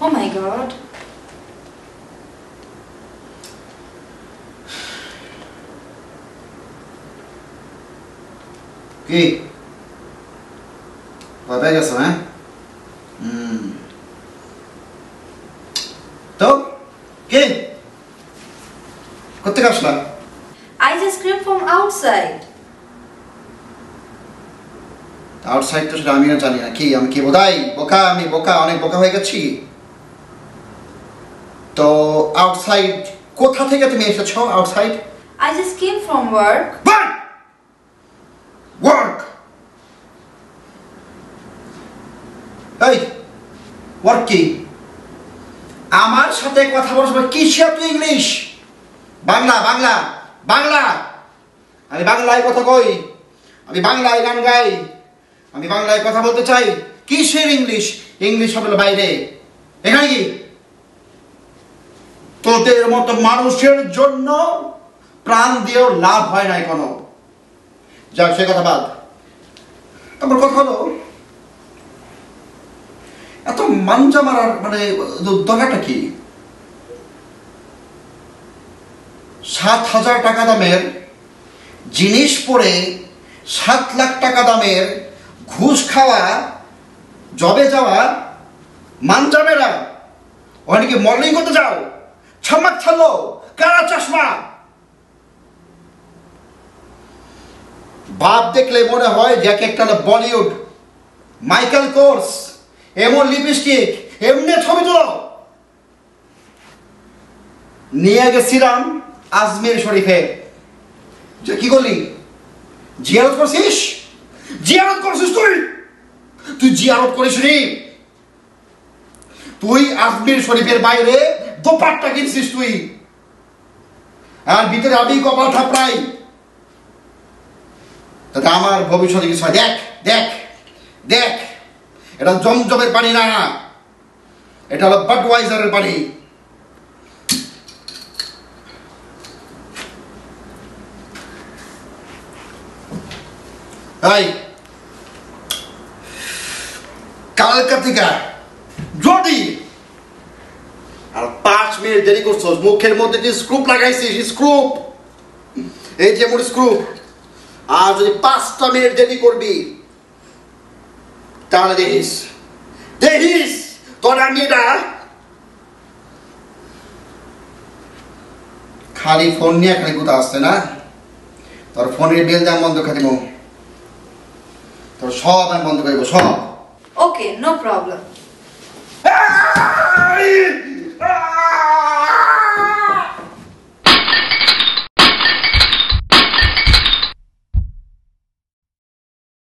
Oh my god. কি ভাবে গেছো হ্যাঁ তো কে কোথেকে আসলা I just came from outside. Outside তো সেটা আমিও জানি না কি আমি কি বোধাই বোকা আমি বোকা অনেক বোকা হয়ে গেছি তো আউটসাইড কোথা থেকে তুমি এসেছো outside I just came from work. Work এই ওয়ার্ক কি আমার সাথে কথা বলার সময় কি শিয়া তুই ইংলিশ বাংলা বাংলা বাংলা আমি বাংলায় কথা কই আমি বাংলায় গান গাই আমি বাংলায় কথা বলতে চাই কিসের ইংলিশ ইংলিশ হবে বাইরে এখানে কি তোদের মতো মানুষের জন্য প্রাণ দিয়েও লাভ হয় না কোনো যাক সে কথা বাদ তারপর কথা হলো এত মাঞ্জা মারার মানে দরকারটা কি 7,000 টাকা দামের জিনিস পরে 7 লাখ টাকা দামের ঘুষ খাওয়া জবে যাওয়া মানজামেরা ওখানে কি মডেলিং করতে যাও ছামাক ছাড়লো কারা চশমা বাপ দেখলে মনে হয় যে একটা বলিউড মাইকেল কোর্স এমন লিপস্টিক এমনি ছবি তুলো নিয়ে গেছিলাম আজমির শরীফে যে কি করলি জিয়ারত করছিস জিয়ারত করছিস তুই জিয়ারত করিস নি তুই আজমির শরীফের বাইরে দোপাট্টা কিনছিস তুই আর ভিতরে আমি কপাল থাপড়াই তাতে আমার ভবিষ্যতে কিছু হয় দেখ দেখ দেখ এটা জমজমের পানি না এটা হলো বাডওয়াইজারের পানি এই কালকা থেকে যদি আর 5 মিনিট দেরি করছো মুখের মধ্যে যে স্ক্রুপ লাগাইছিস স্ক্রুপ এই যে মোর স্ক্রুপ আর যদি 5টা মিনিট দেরি করবি তাহলে দেখিস তোর আমি এটা খালি ফোন নিয়ে খালি কোথা আসছে না তোর ফোনের বিল দাম বন্ধ করে দিব তোর সব আমি বন্ধ করে দেবো সব Okay, no problem.